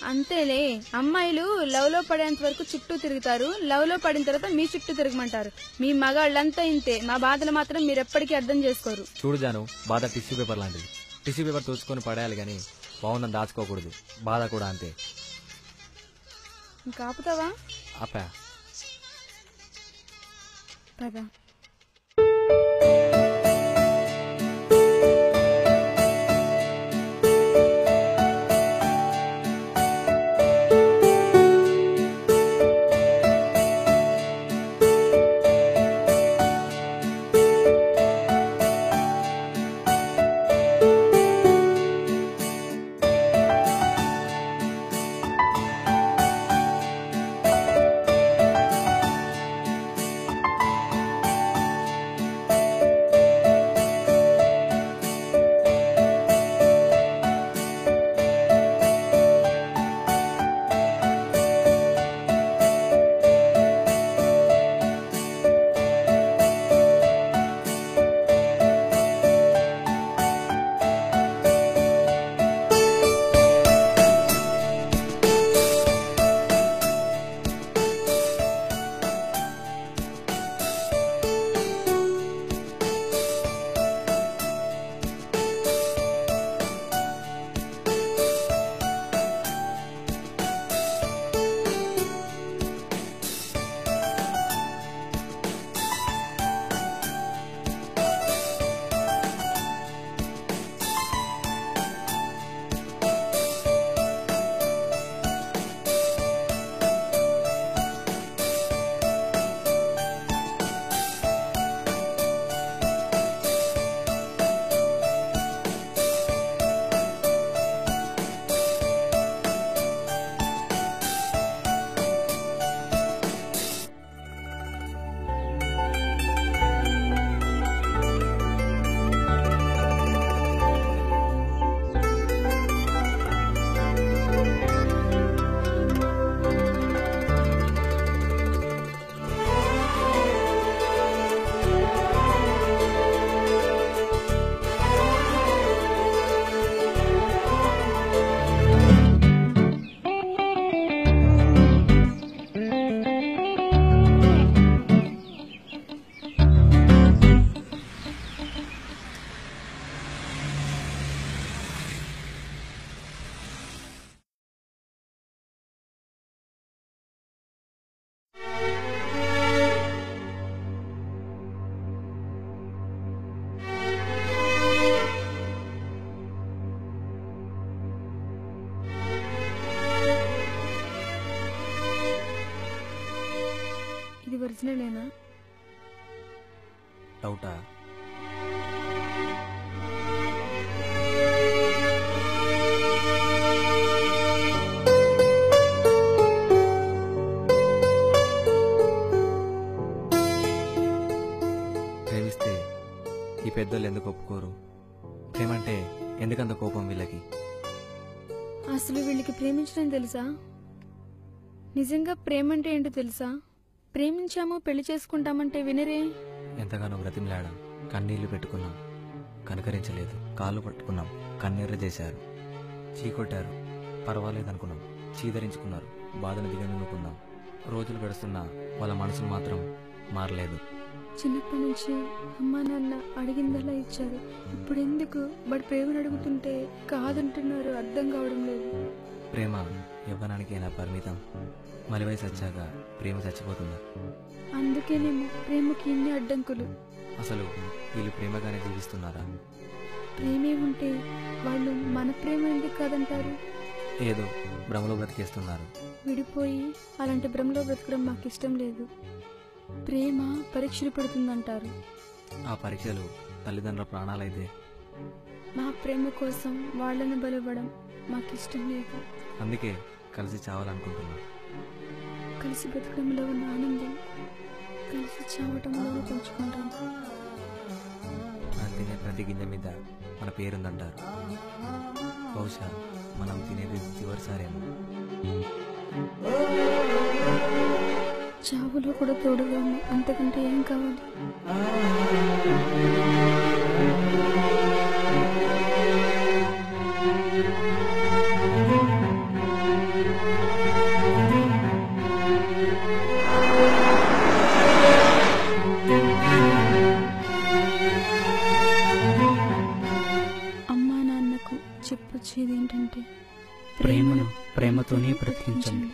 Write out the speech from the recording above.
అంతేలే, అమ్మాయిలు లవ్ లో పడేంత వరకు చుట్టూ తిరుగుతారు, లవ్ లో పడిన తర్వాత మీ చుట్టూ తిరగమంటారు. మీ మగాళ్ళంతా ఇంతే, మా బాధలు మాత్రం మీరు ఎప్పటికీ అర్థం చేసుకోరు. చూడు జాను, బాధ టిష్యూ పేపర్ లాంటిది. టిష్యూ పేపర్ తోచుకొని పడేయాలి గాని బాగుందని దాచుకోకూడదు. బాధ కూడా అంతే. ఇంకా ఆపుతావా? ఆపా. పదా. ఇది ఒరిజినలేనా? డౌటా? ప్రేమిస్తే ఈ పెద్దోళ్ళు ఎందుకు ఒప్పుకోరు? ప్రేమంటే ఎందుకంత కోపం వీళ్ళకి? అసలు వీళ్ళకి ప్రేమించడం తెలుసా? నిజంగా ప్రేమంటే ఏంటో తెలుసా? ప్రేమించామో పెళ్లి చేసుకుంటామంటే వినరే. ఎంతగానో బ్రతిమలాడాం, కన్నీళ్లు పెట్టుకున్నాం, కనుకరించలేదు. కాళ్ళు పట్టుకున్నాం, కన్నీర్ర చేశారు. చీకొట్టారు, పర్వాలేదనుకున్నాం. చీదరించుకున్నారు, బాధను దిగనుకున్నాం. రోజులు గడుస్తున్నా వాళ్ళ మనసులు మాత్రం మారలేదు. చిన్నప్పటి నుంచి అమ్మా నాన్న అడిగిందలా ఇచ్చారు. ఇప్పుడు ఎందుకు బడి ప్రేమను అడుగుతుంటే కాదంటున్నారు? అర్థం కావడం లేదు. ప్రేమ యవ్వనానికైనా పరిమితం. మలి వయసు వచ్చాక ప్రేమ చచ్చిపోతుందా? అందుకేనేమో ప్రేమకి ఇన్ని అడ్డంకులు. అసలు వీళ్ళు ప్రేమగానే జీవిస్తున్నారా? ప్రేమే ఉంటే వాళ్ళు మన ప్రేమ ఎందుకు కాదంటారు? ఏదో భ్రమలో బ్రతికేస్తున్నారు. విడిపోయి అలాంటి భ్రమలో బ్రతకడం మాకు ఇష్టం లేదు. ప్రేమ పరీక్షలు పెడుతుందంటారు. ఆ పరీక్షలు తల్లిదండ్రుల ప్రాణాలైతే మా ప్రేమ కోసం వాళ్ళని బలవ్వడం మాకిష్టం లేదు. అందుకే కలిసి చావాలనుకుంటున్నాం. కలిసి బ్రతకడంలో ఉన్న ఆనందం కలిసి చావటంలో పంచుకుంటాం. మనం తినే ప్రతి గింజ మీద మన పేరుందంటారు. బహుశా మనం తినేది చివరిసారేమో. చావులో కూడా తోడుగా అంతకంటే ఏం కావాలి? చెప్పొచ్చేది ఏంటంటే ప్రేమను ప్రేమతోనే బ్రతికించండి.